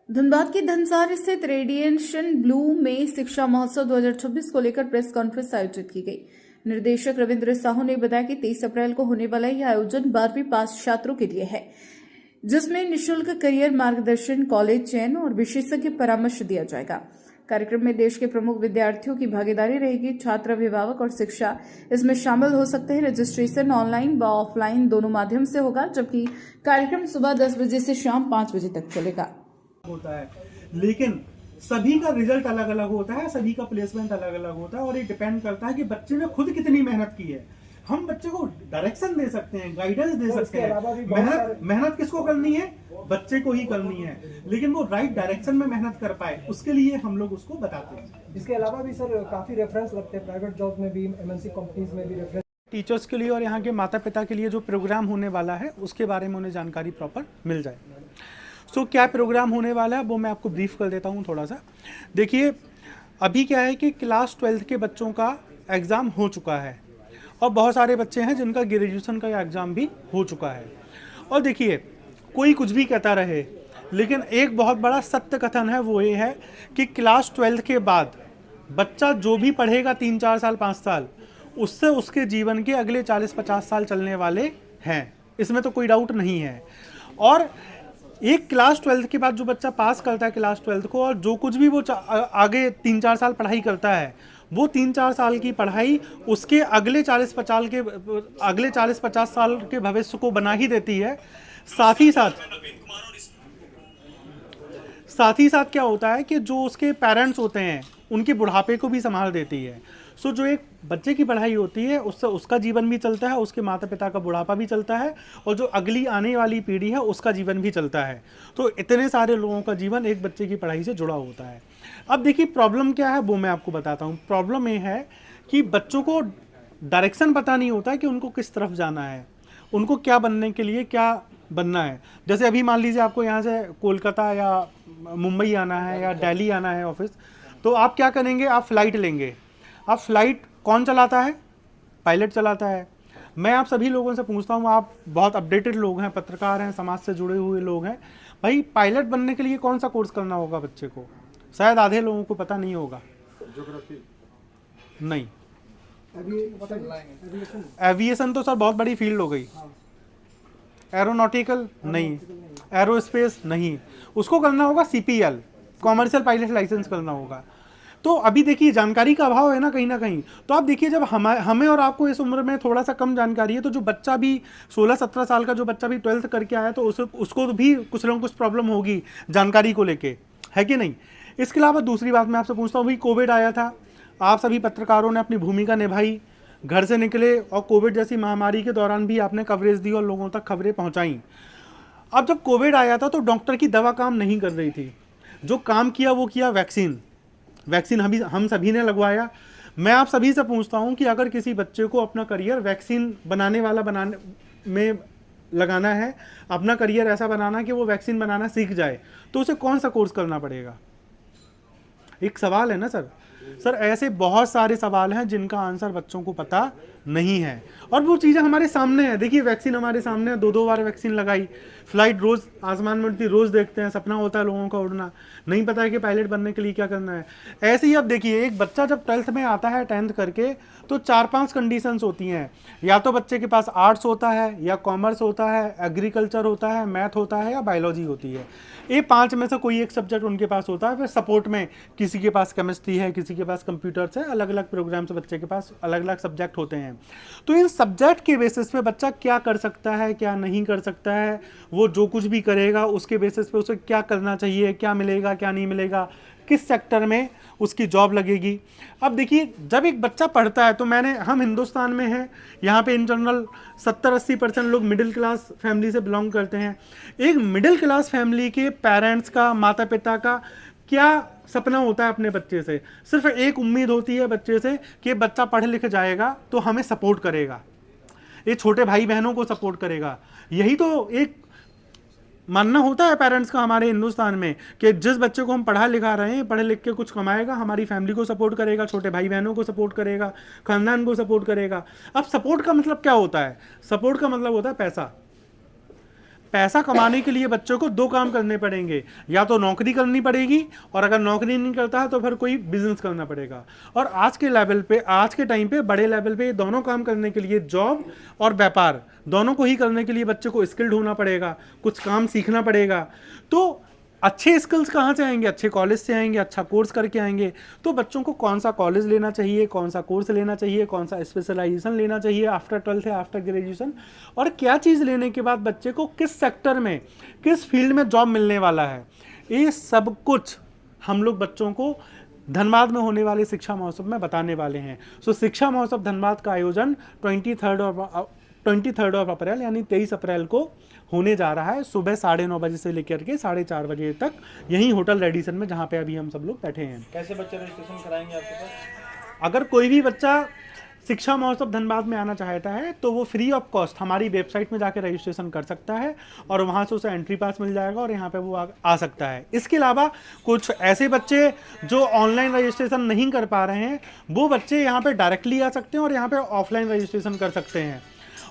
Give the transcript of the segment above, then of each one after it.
धनबाद के धनसार स्थित radiation blue में शिक्षा महोत्सव 2026 को लेकर प्रेस कॉन्फ्रेंस आयोजित की गई। निर्देशक रविंद्र साहू ने बताया कि 23 अप्रैल को होने वाला यह आयोजन 12वीं पास छात्रों के लिए है, जिसमें निःशुल्क करियर मार्गदर्शन, कॉलेज चयन और विशेषज्ञ परामर्श दिया जाएगा। कार्यक्रम में देश के प्रमुख विद्यार्थियों की भागीदारी रहेगी। छात्र, अभिभावक और शिक्षा इसमें शामिल हो सकते हैं। रजिस्ट्रेशन ऑनलाइन व ऑफलाइन दोनों माध्यम से होगा, जबकि कार्यक्रम सुबह 10 बजे से शाम 5 बजे तक चलेगा। होता है, लेकिन सभी का रिजल्ट अलग अलग होता है, सभी का प्लेसमेंट अलग अलग होता है और ये डिपेंड करता है कि बच्चे ने खुद कितनी मेहनत की है। हम बच्चे को डायरेक्शन दे सकते हैं, गाइडेंस दे सकते हैं। मेहनत किसको करनी है? बच्चे को ही करनी है, लेकिन वो राइट डायरेक्शन में मेहनत कर पाए उसके लिए हम लोग उसको बताते हैं। इसके अलावा भी सर काफी रेफरेंस लगते हैं, प्राइवेट जॉब में भी, एमएनसी कंपनीज में भी रेफरेंस। टीचर्स के लिए और यहाँ के माता पिता के लिए जो प्रोग्राम होने वाला है उसके बारे में उन्हें जानकारी प्रॉपर मिल जाए। क्या प्रोग्राम होने वाला है वो मैं आपको ब्रीफ कर देता हूँ थोड़ा सा। देखिए, अभी क्या है कि क्लास 12 के बच्चों का एग्ज़ाम हो चुका है और बहुत सारे बच्चे हैं जिनका ग्रेजुएशन का एग्ज़ाम भी हो चुका है। और देखिए, कोई कुछ भी कहता रहे, लेकिन एक बहुत बड़ा सत्य कथन है, वो ये है कि क्लास 12 के बाद बच्चा जो भी पढ़ेगा 3-4 साल 5 साल, उससे उसके जीवन के अगले 40-50 साल चलने वाले हैं, इसमें तो कोई डाउट नहीं है। और एक क्लास 12 के बाद जो बच्चा पास करता है क्लास 12 को, और जो कुछ भी वो आगे 3-4 साल पढ़ाई करता है, वो 3-4 साल की पढ़ाई उसके अगले 40-50 साल के भविष्य को बना ही देती है। साथ ही साथ क्या होता है कि जो उसके पेरेंट्स होते हैं उनके बुढ़ापे को भी संभाल देती है। जो एक बच्चे की पढ़ाई होती है उससे उसका जीवन भी चलता है, उसके माता पिता का बुढ़ापा भी चलता है, और जो अगली आने वाली पीढ़ी है उसका जीवन भी चलता है। तो इतने सारे लोगों का जीवन एक बच्चे की पढ़ाई से जुड़ा होता है। अब देखिए, प्रॉब्लम क्या है वो मैं आपको बताता हूँ। प्रॉब्लम ये है कि बच्चों को डायरेक्शन पता नहीं होता है कि उनको किस तरफ जाना है, उनको क्या बनने के लिए क्या बनना है। जैसे अभी मान लीजिए आपको यहाँ से कोलकाता या मुंबई आना है या दिल्ली आना है ऑफिस, तो आप क्या करेंगे? आप फ्लाइट लेंगे। अब फ्लाइट कौन चलाता है? पायलट चलाता है। मैं आप सभी लोगों से पूछता हूँ, आप बहुत अपडेटेड लोग हैं, पत्रकार हैं, समाज से जुड़े हुए लोग हैं, भाई पायलट बनने के लिए कौन सा कोर्स करना होगा बच्चे को? शायद आधे लोगों को पता नहीं होगा। ज्योग्राफी नहीं, एविएशन तो सर बहुत बड़ी फील्ड हो गई। एरोनॉटिकल नहीं, एरोस्पेस नहीं, उसको करना होगा CPL, कॉमर्शियल पायलट लाइसेंस करना होगा। तो अभी देखिए, जानकारी का अभाव है ना कहीं। तो आप देखिए, जब हमें और आपको इस उम्र में थोड़ा सा कम जानकारी है, तो जो बच्चा भी 16-17 साल का जो बच्चा भी 12th करके आया, तो उसको भी कुछ ना कुछ प्रॉब्लम होगी जानकारी को लेके, है कि नहीं? इसके अलावा दूसरी बात मैं आपसे पूछता हूँ, भाई कोविड आया था, आप सभी पत्रकारों ने अपनी भूमिका निभाई, घर से निकले और कोविड जैसी महामारी के दौरान भी आपने कवरेज दी और लोगों तक खबरें पहुँचाई। अब जब कोविड आया था तो डॉक्टर की दवा काम नहीं कर रही थी, जो काम किया वो किया वैक्सीन हम सभी ने लगवाया। मैं आप सभी से पूछता हूं कि अगर किसी बच्चे को अपना करियर वैक्सीन बनाने में लगाना है, अपना करियर ऐसा बनाना कि वो वैक्सीन बनाना सीख जाए, तो उसे कौन सा कोर्स करना पड़ेगा? एक सवाल है ना सर। ऐसे बहुत सारे सवाल हैं जिनका आंसर बच्चों को पता नहीं है, और वो चीज़ें हमारे सामने है। देखिए, वैक्सीन हमारे सामने है, 2-2 बार वैक्सीन लगाई, फ्लाइट रोज़ आसमान में उड़ती, रोज़ देखते हैं, सपना होता है लोगों का उड़ना, नहीं पता है कि पायलट बनने के लिए क्या करना है। ऐसे ही अब देखिए, एक बच्चा जब 12th में आता है, 10th करके, तो 4-5 कंडीशंस होती हैं। या तो बच्चे के पास आर्ट्स होता है, या कॉमर्स होता है, एग्रीकल्चर होता है, मैथ होता है, या बायोलॉजी होती है। ये 5 में से कोई एक सब्जेक्ट उनके पास होता है। फिर सपोर्ट में किसी के पास केमिस्ट्री है, किसी के पास कंप्यूटर्स है, अलग अलग प्रोग्राम्स बच्चे के पास अलग अलग सब्जेक्ट होते हैं। तो इन सब्जेक्ट के बेसिस पे बच्चा क्या कर सकता है, क्या नहीं कर सकता है, वो जो कुछ भी करेगा उसके बेसिस पे उसे क्या करना चाहिए, क्या मिलेगा, क्या नहीं मिलेगा, किस सेक्टर में उसकी जॉब लगेगी। अब देखिए, जब एक बच्चा पढ़ता है, तो हम हिंदुस्तान में हैं, यहाँ पे इन जनरल 70-80% लोग मिडिल क्लास फैमिली से बिलोंग करते हैं। एक मिडिल क्लास फैमिली के पेरेंट्स का, माता पिता का क्या सपना होता है अपने बच्चे से? सिर्फ एक उम्मीद होती है बच्चे से कि बच्चा पढ़ लिख जाएगा तो हमें सपोर्ट करेगा, ये छोटे भाई बहनों को सपोर्ट करेगा। यही तो एक मानना होता है पेरेंट्स का हमारे हिंदुस्तान में, कि जिस बच्चे को हम पढ़ा लिखा रहे हैं, पढ़ लिख के कुछ कमाएगा, हमारी फैमिली को सपोर्ट करेगा, छोटे भाई बहनों को सपोर्ट करेगा, खानदान को सपोर्ट करेगा। अब सपोर्ट का मतलब क्या होता है? सपोर्ट का मतलब होता है पैसा। पैसा कमाने के लिए बच्चों को दो काम करने पड़ेंगे, या तो नौकरी करनी पड़ेगी, और अगर नौकरी नहीं करता है तो फिर कोई बिजनेस करना पड़ेगा। और आज के लेवल पे, आज के टाइम पे बड़े लेवल पे दोनों काम करने के लिए, जॉब और व्यापार दोनों को ही करने के लिए बच्चे को स्किल्ड होना पड़ेगा, कुछ काम सीखना पड़ेगा। तो अच्छे स्किल्स कहाँ से आएंगे? अच्छे कॉलेज से आएंगे, अच्छा कोर्स करके आएंगे। तो बच्चों को कौन सा कॉलेज लेना चाहिए, कौन सा कोर्स लेना चाहिए, कौन सा स्पेशलाइजेशन लेना चाहिए आफ्टर 12th या आफ्टर ग्रेजुएशन, और क्या चीज़ लेने के बाद बच्चे को किस सेक्टर में, किस फील्ड में जॉब मिलने वाला है, ये सब कुछ हम लोग बच्चों को धनबाद में होने वाले शिक्षा महोत्सव में बताने वाले हैं। सो शिक्षा महोत्सव धनबाद का आयोजन 23 अप्रैल यानी 23 अप्रैल को होने जा रहा है, सुबह 9:30 बजे से लेकर के 4:30 बजे तक, यहीं होटल रेडिसन में जहाँ पे अभी हम सब लोग बैठे हैं। कैसे बच्चे रजिस्ट्रेशन कराएंगे आपके पास? अगर कोई भी बच्चा शिक्षा महोत्सव धनबाद में आना चाहता है तो वो फ्री ऑफ कॉस्ट हमारी वेबसाइट में जाकर रजिस्ट्रेशन कर सकता है, और वहाँ से उसे एंट्री पास मिल जाएगा और यहाँ पे वो आ सकता है। इसके अलावा कुछ ऐसे बच्चे जो ऑनलाइन रजिस्ट्रेशन नहीं कर पा रहे हैं, वो बच्चे यहाँ पे डायरेक्टली आ सकते हैं और यहाँ पे ऑफलाइन रजिस्ट्रेशन कर सकते हैं,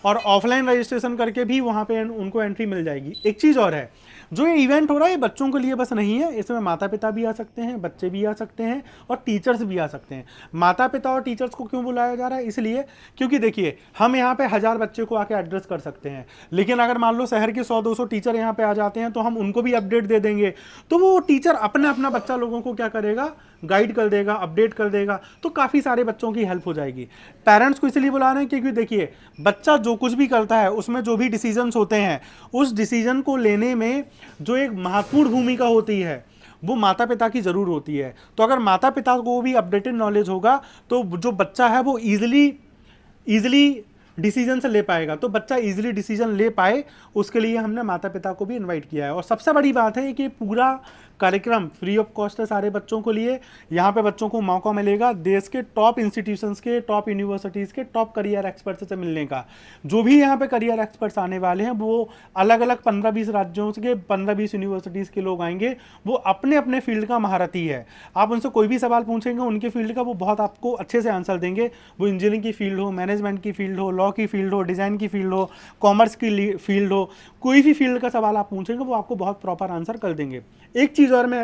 और ऑफलाइन रजिस्ट्रेशन करके भी वहाँ पे उनको एंट्री मिल जाएगी। एक चीज़ और है, जो ये इवेंट हो रहा है ये बच्चों के लिए बस नहीं है, इसमें माता पिता भी आ सकते हैं, बच्चे भी आ सकते हैं और टीचर्स भी आ सकते हैं। माता पिता और टीचर्स को क्यों बुलाया जा रहा है? इसलिए क्योंकि देखिए, हम यहाँ पे 1000 बच्चे को आके एड्रेस कर सकते हैं, लेकिन अगर मान लो शहर के 100-200 टीचर यहाँ पे आ जाते हैं तो हम उनको भी अपडेट दे देंगे, तो वो टीचर अपना बच्चा लोगों को क्या करेगा, गाइड कर देगा, अपडेट कर देगा, तो काफ़ी सारे बच्चों की हेल्प हो जाएगी। पेरेंट्स को इसलिए बुला रहे हैं क्योंकि देखिए, बच्चा जो कुछ भी करता है उसमें जो भी डिसीजंस होते हैं, उस डिसीजन को लेने में जो एक महत्वपूर्ण भूमिका होती है वो माता पिता की ज़रूर होती है। तो अगर माता पिता को भी अपडेटेड नॉलेज होगा तो जो बच्चा है वो ईजिली डिसीजन से ले पाएगा। तो बच्चा इजीली डिसीजन ले पाए, उसके लिए हमने माता पिता को भी इनवाइट किया है। और सबसे बड़ी बात है कि पूरा कार्यक्रम फ्री ऑफ कॉस्ट है सारे बच्चों के लिए। यहाँ पे बच्चों को मौका मिलेगा देश के टॉप इंस्टीट्यूशंस के, टॉप यूनिवर्सिटीज़ के टॉप करियर एक्सपर्ट्स से मिलने का। जो भी यहाँ पे करियर एक्सपर्ट्स आने वाले हैं वो अलग अलग 15-20 राज्यों के 15-20 यूनिवर्सिटीज़ के लोग आएंगे। वो अपने अपने फील्ड का महारथी है। आप उनसे कोई भी सवाल पूछेंगे उनके फील्ड का, वो बहुत आपको अच्छे से आंसर देंगे। वो इंजीनियरिंग की फील्ड हो, मैनेजमेंट की फील्ड हो, लॉ की फील्ड हो, डिज़ाइन की फील्ड हो, कॉमर्स की फील्ड हो, कोई भी फील्ड का सवाल आप पूछेंगे वो आपको बहुत प्रॉपर आंसर कर देंगे। एक चीज़ और मैं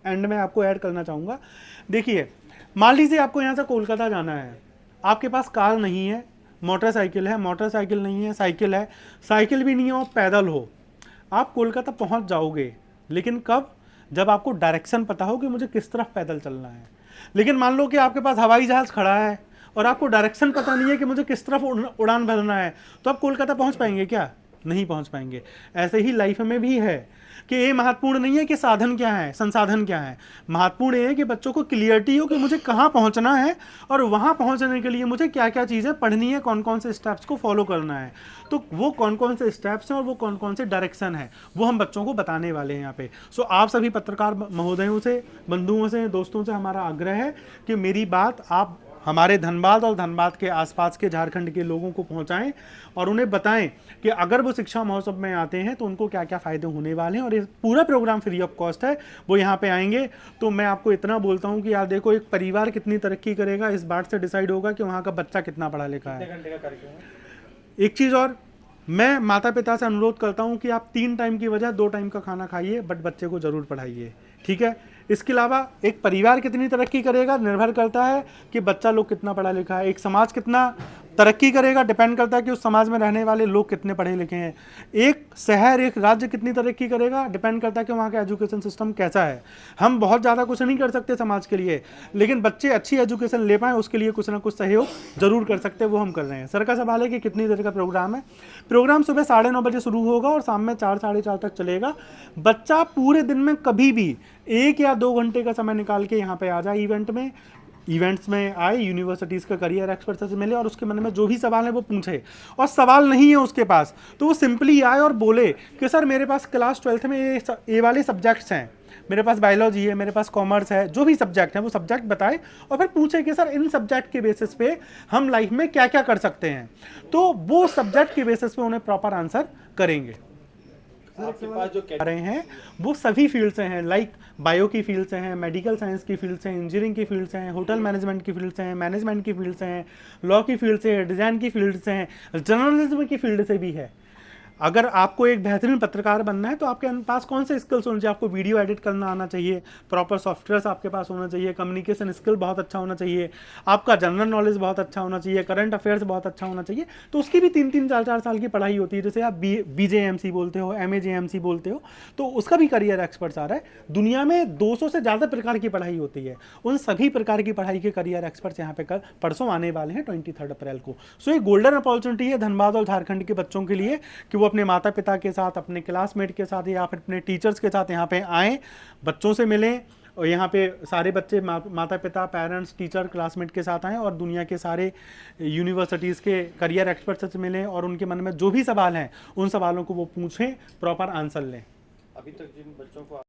एंड में आपको ऐड करना चाहूँगा। देखिए, मान लीजिए आपको यहाँ से कोलकाता जाना है, आपके पास कार नहीं है, मोटरसाइकिल है, मोटरसाइकिल नहीं है, साइकिल है, साइकिल भी नहीं है और पैदल हो, आप कोलकाता पहुँच जाओगे। लेकिन कब? जब आपको डायरेक्शन पता हो कि मुझे किस तरफ पैदल चलना है। लेकिन मान लो कि आपके पास हवाई जहाज़ खड़ा है और आपको डायरेक्शन पता नहीं है कि मुझे किस तरफ उड़ान भरना है, तो आप कोलकाता पहुँच पाएंगे क्या? नहीं पहुँच पाएंगे। ऐसे ही लाइफ में भी है कि ये महत्वपूर्ण नहीं है कि साधन क्या है, संसाधन क्या है। महत्वपूर्ण ये है कि बच्चों को क्लियरिटी हो कि मुझे कहाँ पहुँचना है और वहाँ पहुँचने के लिए मुझे क्या क्या चीज़ें पढ़नी है, कौन कौन से स्टेप्स को फॉलो करना है। तो वो कौन कौन से स्टेप्स हैं और वो कौन कौन से डायरेक्शन है, वो हम बच्चों को बताने वाले हैं यहाँ पे। सो आप सभी पत्रकार महोदयों से, बंधुओं से, दोस्तों से हमारा आग्रह है कि मेरी बात आप हमारे धनबाद और धनबाद के आसपास के झारखंड के लोगों को पहुंचाएं और उन्हें बताएं कि अगर वो शिक्षा महोत्सव में आते हैं तो उनको क्या क्या फ़ायदे होने वाले हैं। और ये पूरा प्रोग्राम फ्री ऑफ कॉस्ट है, वो यहाँ पे आएंगे। तो मैं आपको इतना बोलता हूँ कि यार देखो, एक परिवार कितनी तरक्की करेगा इस बात से डिसाइड होगा कि वहाँ का बच्चा कितना पढ़ा लिखा है। कितने घंटे का कार्यक्रम है? एक चीज़ और, मैं माता पिता से अनुरोध करता हूँ कि आप 3 टाइम की वजह 2 टाइम का खाना खाइए, बट बच्चे को ज़रूर पढ़ाइए, ठीक है। इसके अलावा एक परिवार कितनी तरक्की करेगा निर्भर करता है कि बच्चा लोग कितना पढ़ा लिखा है। एक समाज कितना तरक्की करेगा डिपेंड करता है कि उस समाज में रहने वाले लोग कितने पढ़े लिखे हैं। एक शहर, एक राज्य कितनी तरक्की करेगा डिपेंड करता है कि वहाँ का एजुकेशन सिस्टम कैसा है। हम बहुत ज़्यादा कुछ नहीं कर सकते समाज के लिए, लेकिन बच्चे अच्छी एजुकेशन ले पाएँ उसके लिए कुछ ना कुछ सहयोग जरूर कर सकते हैं, वो हम कर रहे हैं। सर का सवाल है कि कितनी देर का प्रोग्राम है। प्रोग्राम सुबह 9:30 बजे शुरू होगा और शाम में 4-4:30 तक चलेगा। बच्चा पूरे दिन में कभी भी 1 या 2 घंटे का समय निकाल के यहाँ पे आ जाए इवेंट्स में आए, यूनिवर्सिटीज़ का करियर एक्सपर्ट से मिले और उसके मन में जो भी सवाल है वो पूछे। और सवाल नहीं है उसके पास तो वो सिंपली आए और बोले कि सर मेरे पास क्लास 12th में ये वाले सब्जेक्ट्स हैं, मेरे पास बायोलॉजी है, मेरे पास कॉमर्स है, जो भी सब्जेक्ट है वो सब्जेक्ट बताए और फिर पूछे कि सर इन सब्जेक्ट के बेसिस पे हम लाइफ में क्या क्या कर सकते हैं। तो वो सब्जेक्ट के बेसिस पे उन्हें प्रॉपर आंसर करेंगे। आपके पास जो आ रहे हैं वो सभी फील्ड से हैं, लाइक बायो की फील्ड से हैं, मेडिकल साइंस की फील्ड से हैं, इंजीनियरिंग की फील्ड से हैं, होटल मैनेजमेंट की फील्ड से हैं, मैनेजमेंट की फील्ड से हैं, लॉ की फील्ड से हैं, डिज़ाइन की फील्ड से हैं, जर्नलिज्म की फील्ड से भी है। अगर आपको एक बेहतरीन पत्रकार बनना है तो आपके पास कौन से स्किल्स होने चाहिए? आपको वीडियो एडिट करना आना चाहिए, प्रॉपर सॉफ्टवेयर्स आपके पास होना चाहिए, कम्युनिकेशन स्किल बहुत अच्छा होना चाहिए, आपका जनरल नॉलेज बहुत अच्छा होना चाहिए, करंट अफेयर्स बहुत अच्छा होना चाहिए। तो उसकी भी 3-3, 4-4 साल की पढ़ाई होती है। जैसे आप BJMC बोलते हो, MAJMC बोलते हो, तो उसका भी करियर एक्सपर्ट्स आ रहा है। दुनिया में 200 से ज़्यादा प्रकार की पढ़ाई होती है। उन सभी प्रकार की पढ़ाई के करियर एक्सपर्ट्स यहाँ पे कल परसों आने वाले हैं 23 अप्रैल को। सो ये गोल्डन अपॉर्चुनिटी है धनबाद और झारखंड के बच्चों के लिए कि वो अपने माता पिता के साथ, अपने क्लासमेट के साथ या फिर अपने टीचर्स के साथ यहाँ पे आएँ, बच्चों से मिलें, और यहाँ पे सारे बच्चे माता पिता, पेरेंट्स, टीचर, क्लासमेट के साथ आएँ और दुनिया के सारे यूनिवर्सिटीज़ के करियर एक्सपर्ट्स से मिलें और उनके मन में जो भी सवाल हैं उन सवालों को वो पूछें, प्रॉपर आंसर लें। अभी तक जिन बच्चों को